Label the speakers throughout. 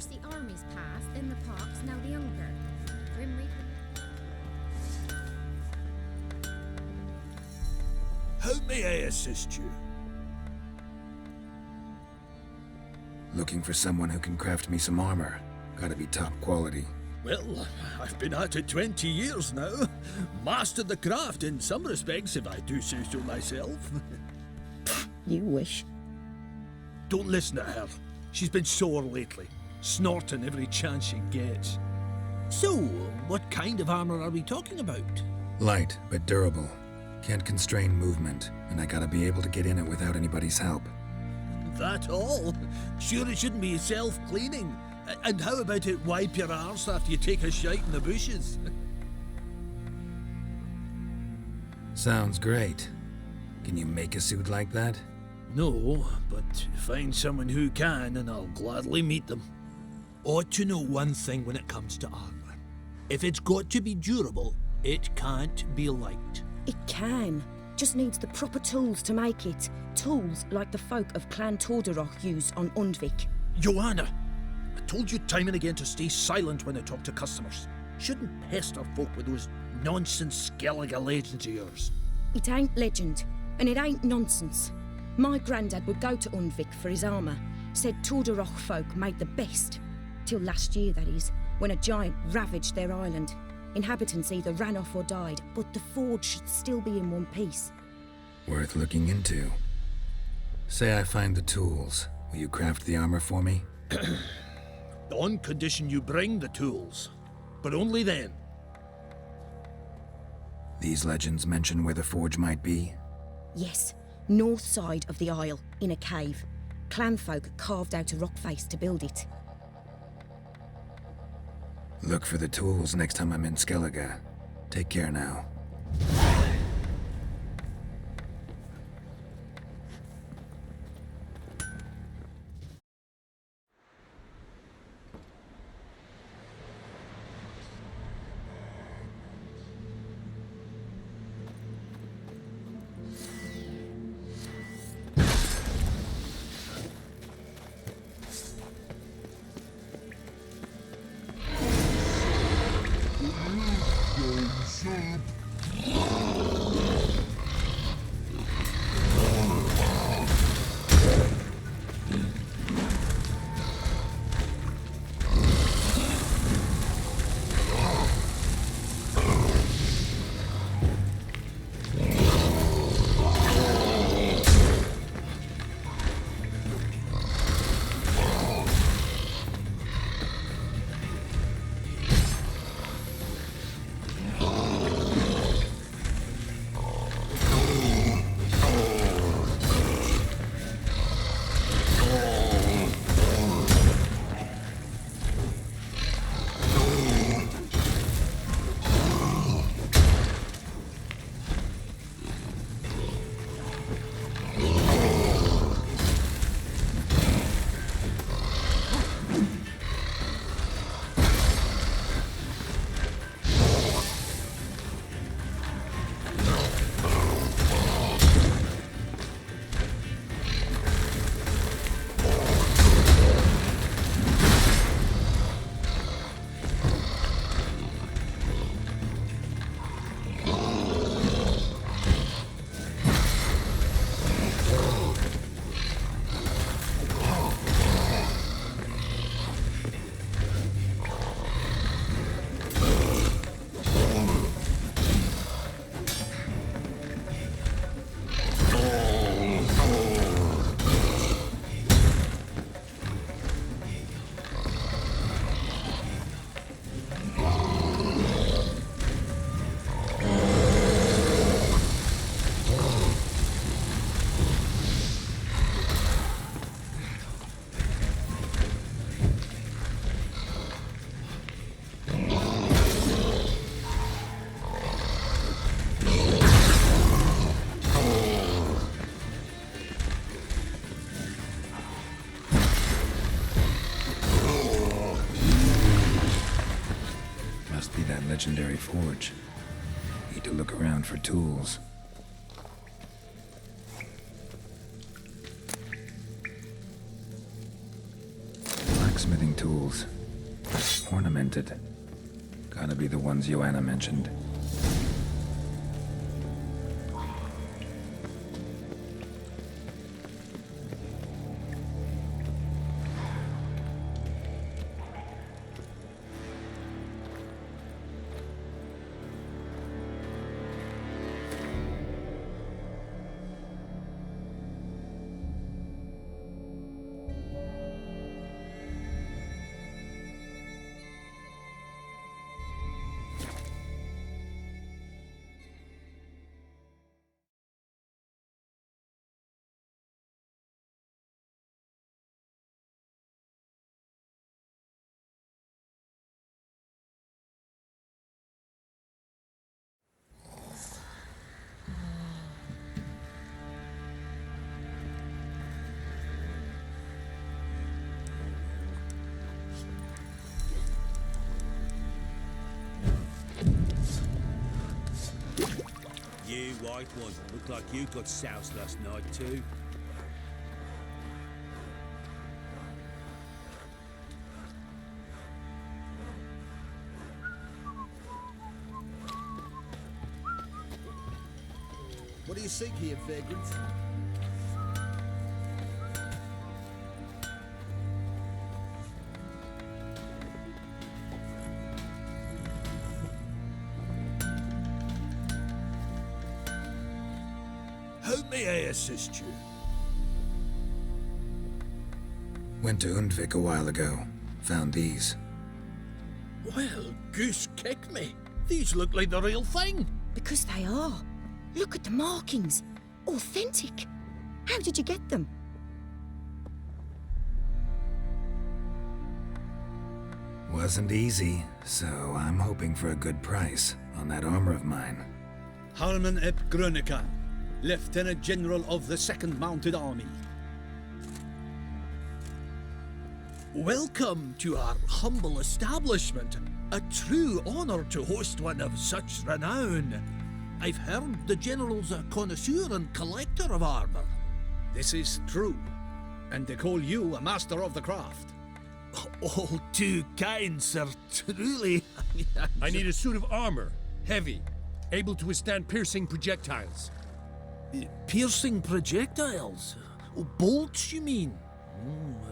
Speaker 1: First the armies passed, then the pox, now the hunger. Grim Reaper.
Speaker 2: How may I assist you?
Speaker 3: Looking for someone who can craft me some armor. Gotta be top quality.
Speaker 2: Well, I've been at it 20 years now. Mastered the craft in some respects, if I do say so myself.
Speaker 4: You wish.
Speaker 2: Don't listen to her. She's been sore lately, snorting every chance she gets. So, what kind of armor are we talking about?
Speaker 3: Light, but durable. Can't constrain movement, and I gotta be able to get in it without anybody's help.
Speaker 2: That all? Sure it shouldn't be self-cleaning. And how about it wipe your arse after you take a shite in the bushes?
Speaker 3: Sounds great. Can you make a suit like that?
Speaker 2: No, but find someone who can and I'll gladly meet them. Ought to know one thing when it comes to armor. If it's got to be durable, it can't be light.
Speaker 4: It can. Just needs the proper tools to make it. Tools like the folk of Clan Tordarroch use on Undvik.
Speaker 2: Joanna, I told you time and again to stay silent when I talk to customers. Shouldn't pester folk with those nonsense Skellige legends of yours.
Speaker 4: It ain't legend, and it ain't nonsense. My granddad would go to Undvik for his armour. Said Tordarroch folk made the best. Till last year, that is, when a giant ravaged their island. Inhabitants either ran off or died, but the forge should still be in one piece.
Speaker 3: Worth looking into. Say I find the tools. Will you craft the armor for me?
Speaker 2: On condition you bring the tools. But only then.
Speaker 3: These legends mention where the forge might be?
Speaker 4: Yes, north side of the isle, in a cave. Clanfolk carved out a rock face to build it.
Speaker 3: Look for the tools next time I'm in Skellige. Take care now. Legendary forge. Need to look around for tools. blacksmithing tools. Ornamented. Gotta be the ones Joanna mentioned.
Speaker 5: You white one, look like you got soused last night too.
Speaker 6: What do you seek here, vagrant?
Speaker 2: How may I assist you?
Speaker 3: Went to Undvik a while ago. Found these.
Speaker 2: Well, goose kick me. These look like the real thing.
Speaker 4: Because they are. Look at the markings. Authentic. How did you get them?
Speaker 3: Wasn't easy, so I'm hoping for a good price on that armor of mine.
Speaker 5: Harman ep Grönekan, Lieutenant General of the 2nd Mounted Army.
Speaker 2: Welcome to our humble establishment. A true honor to host one of such renown. I've heard the General's a connoisseur and collector of armor.
Speaker 5: This is true, and they call you a master of the craft.
Speaker 2: All too kind, sir. Truly.
Speaker 7: I need a suit of armor, heavy, able to withstand piercing projectiles.
Speaker 2: Piercing projectiles? Oh, bolts, you mean?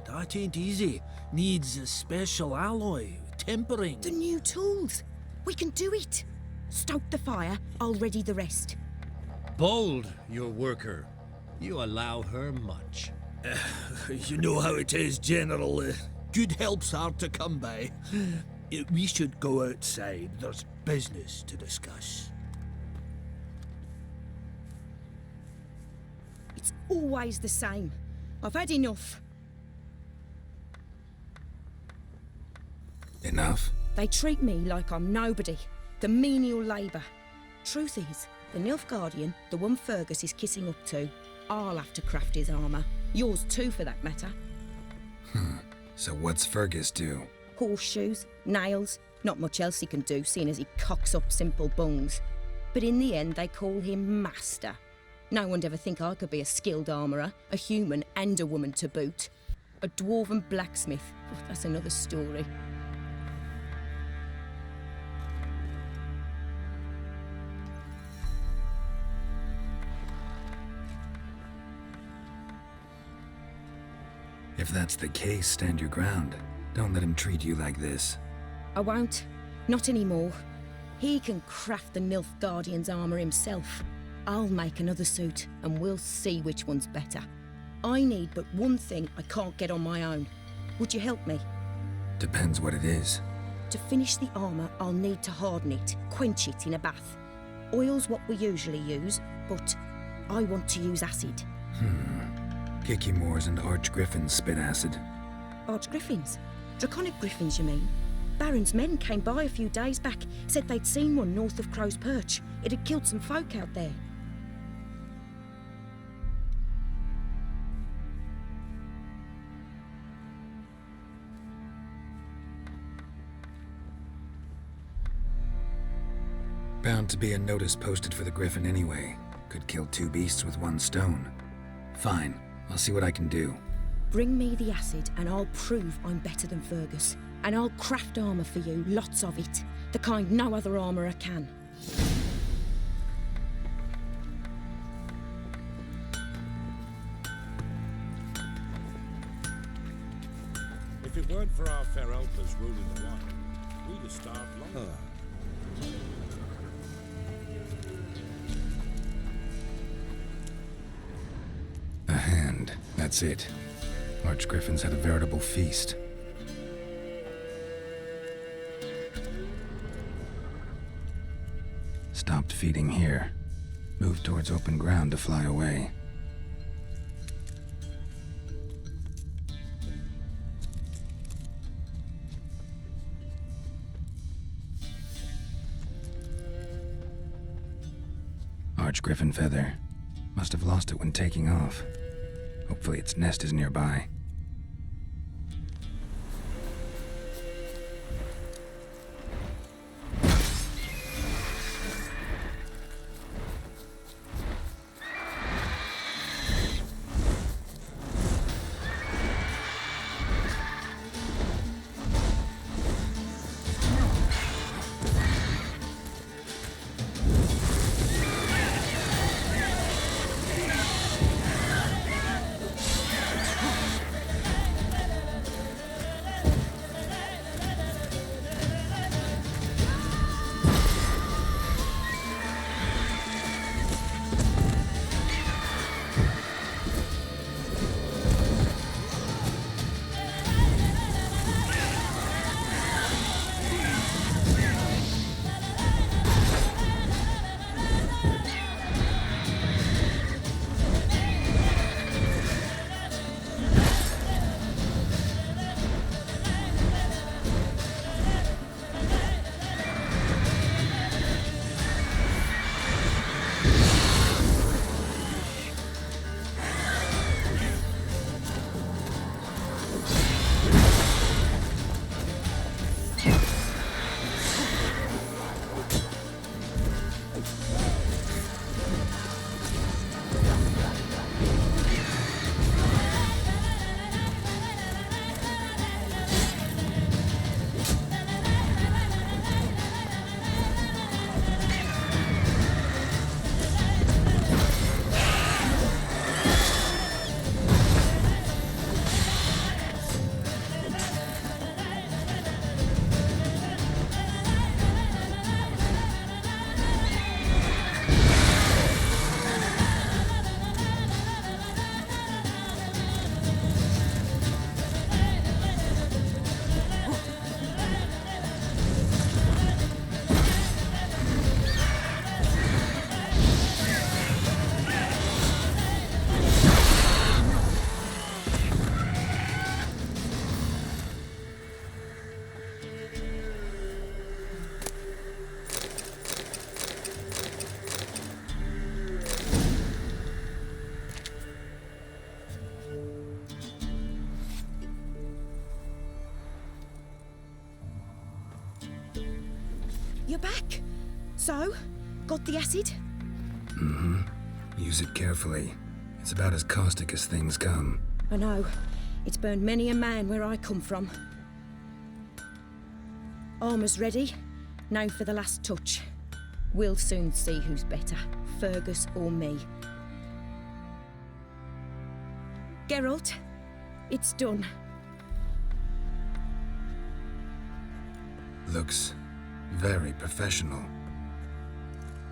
Speaker 2: That ain't easy. Needs a special alloy, tempering.
Speaker 4: The new tools. We can do it. Stoke the fire, I'll ready the rest.
Speaker 7: Bold, your worker. You allow her much.
Speaker 2: You know how it is, General. Good help's hard to come by. We should go outside. There's business to discuss.
Speaker 4: It's always the same. I've had enough.
Speaker 3: Enough?
Speaker 4: They treat me like I'm nobody. The menial labour. Truth is, the Nilfgaardian, the one Fergus is kissing up to, I'll have to craft his armour. Yours too, for that matter.
Speaker 3: So what's Fergus do?
Speaker 4: Horseshoes, nails, not much else he can do, seeing as he cocks up simple bungs. But in the end, they call him Master. No one'd ever think I could be a skilled armourer, a human and a woman to boot. A dwarven blacksmith, that's another story.
Speaker 3: If that's the case, stand your ground. Don't let him treat you like this.
Speaker 4: I won't. Not anymore. He can craft the Nilfgaardian's armour himself. I'll make another suit, and we'll see which one's better. I need but one thing I can't get on my own. Would you help me?
Speaker 3: Depends what it is.
Speaker 4: To finish the armour, I'll need to harden it, quench it in a bath. Oil's what we usually use, but I want to use acid.
Speaker 3: Kikimoors and Archgriffins spit acid.
Speaker 4: Archgriffins? Draconic griffins, you mean? Baron's men came by a few days back, said they'd seen one north of Crow's Perch. It had killed some folk out there.
Speaker 3: Bound to be a notice posted for the Griffin anyway. Could kill two beasts with one stone. Fine, I'll see what I can do.
Speaker 4: Bring me the acid and I'll prove I'm better than Fergus. And I'll craft armour for you, lots of it. The kind no other armourer can.
Speaker 8: If it weren't for our fair elders ruling the land, we'd have starved long.
Speaker 3: A hand, that's it. Archgriffins had a veritable feast. Stopped feeding here. Moved towards open ground to fly away. Archgriffin feather. Must have lost it when taking off. Hopefully its nest is nearby.
Speaker 4: You're back? So, got the acid?
Speaker 3: Mm-hmm. Use it carefully. It's about as caustic as things come.
Speaker 4: I know. It's burned many a man where I come from. Armour's ready. Now for the last touch. We'll soon see who's better, Fergus or me. Geralt, it's done.
Speaker 3: Looks very professional.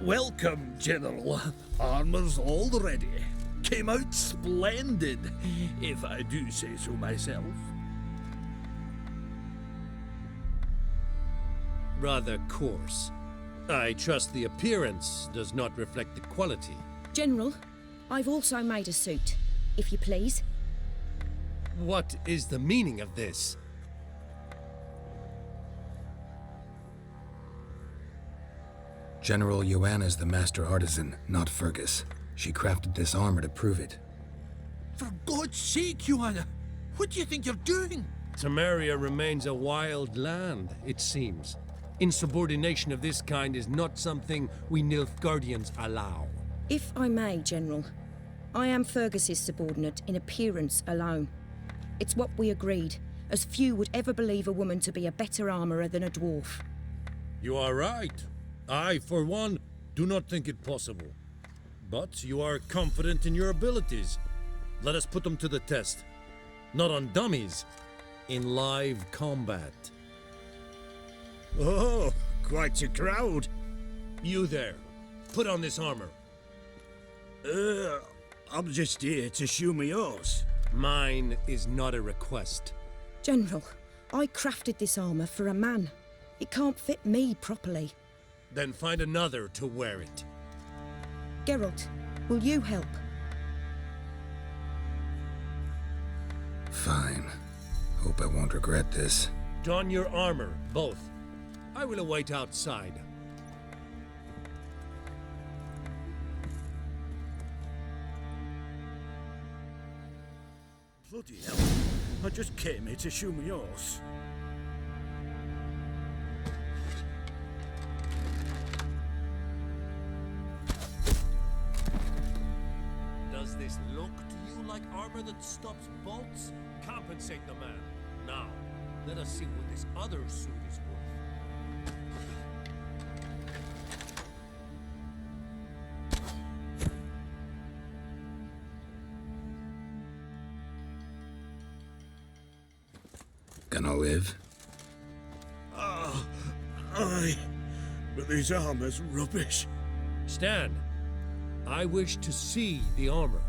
Speaker 2: Welcome, General. Armor's all ready. Came out splendid, if I do say so myself.
Speaker 7: Rather coarse. I trust the appearance does not reflect the quality.
Speaker 4: General, I've also made a suit, if you please.
Speaker 7: What is the meaning of this?
Speaker 3: General Joanna's the master artisan, not Fergus. She crafted this armor to prove it.
Speaker 2: For God's sake, Joanna, what do you think you're doing?
Speaker 7: Temeria remains a wild land, it seems. Insubordination of this kind is not something we Nilfgaardians allow.
Speaker 4: If I may, General, I am Fergus's subordinate in appearance alone. It's what we agreed, as few would ever believe a woman to be a better armourer than a dwarf.
Speaker 7: You are right. I, for one, do not think it possible. But you are confident in your abilities. Let us put them to the test. Not on dummies, in live combat.
Speaker 2: Oh, quite a crowd.
Speaker 7: You there, put on this armor.
Speaker 2: I'm just here to show my horse.
Speaker 7: Mine is not a request.
Speaker 4: General, I crafted this armour for a man. It can't fit me properly.
Speaker 7: Then find another to wear it.
Speaker 4: Geralt, will you help?
Speaker 3: Fine. Hope I won't regret this.
Speaker 7: Don your armor, both. I will await outside.
Speaker 2: Bloody hell. I just came here to show my horse.
Speaker 7: Does this look to you like armor that stops bolts? Compensate the man. Now, let us see what this other suit is worth.
Speaker 3: Gonna live?
Speaker 2: Aye, but this armor's rubbish.
Speaker 7: Stand. I wish to see the armor.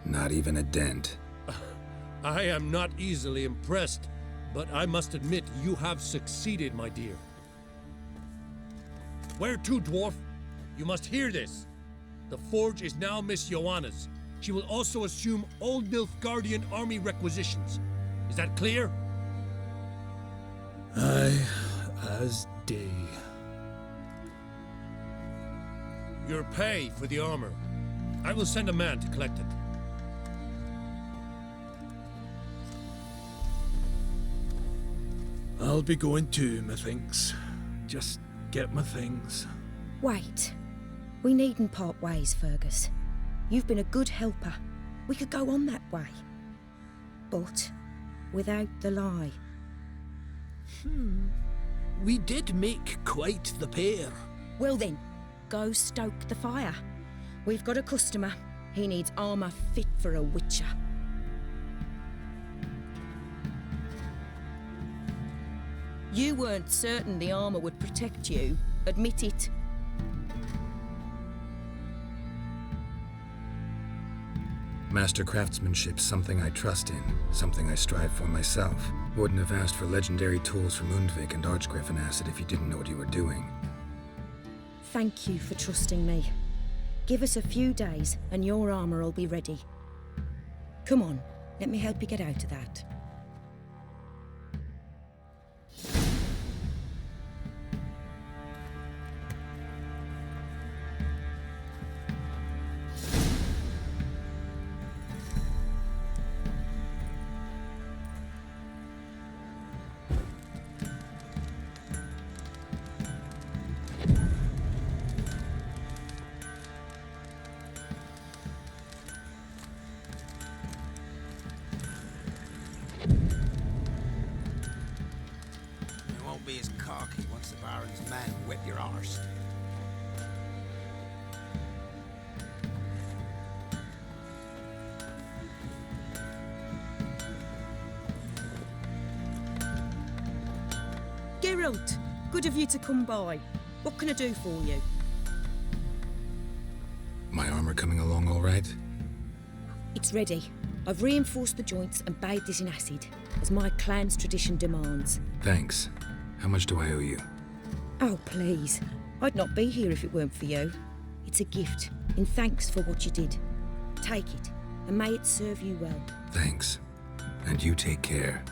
Speaker 3: Not even a dent.
Speaker 7: I am not easily impressed, but I must admit you have succeeded, my dear. Where to, dwarf? You must hear this. The forge is now Miss Joanna's. She will also assume Old Nilfgaardian army requisitions. Is that clear?
Speaker 2: Aye, as day.
Speaker 7: Your pay for the armor. I will send a man to collect it.
Speaker 2: I'll be going too, methinks. Just get my things.
Speaker 4: Wait. We needn't part ways, Fergus. You've been a good helper. We could go on that way. But without the lie.
Speaker 2: We did make quite the pair.
Speaker 4: Well then, go stoke the fire. We've got a customer. He needs armour fit for a witcher. You weren't certain the armour would protect you. Admit it.
Speaker 3: Master craftsmanship's something I trust in, something I strive for myself. Wouldn't have asked for legendary tools from Undvik and Archgriffin Acid if you didn't know what you were doing.
Speaker 4: Thank you for trusting me. Give us a few days and your armour will be ready. Come on, let me help you get out of that.
Speaker 9: Be as cocky once the Baron's men whip your arse.
Speaker 4: Geralt, good of you to come by. What can I do for you?
Speaker 3: My armor coming along all right?
Speaker 4: It's ready. I've reinforced the joints and bathed it in acid, as my clan's tradition demands.
Speaker 3: Thanks. How much do I owe you?
Speaker 4: Oh, please. I'd not be here if it weren't for you. It's a gift, in thanks for what you did. Take it, and may it serve you well.
Speaker 3: Thanks. And you take care.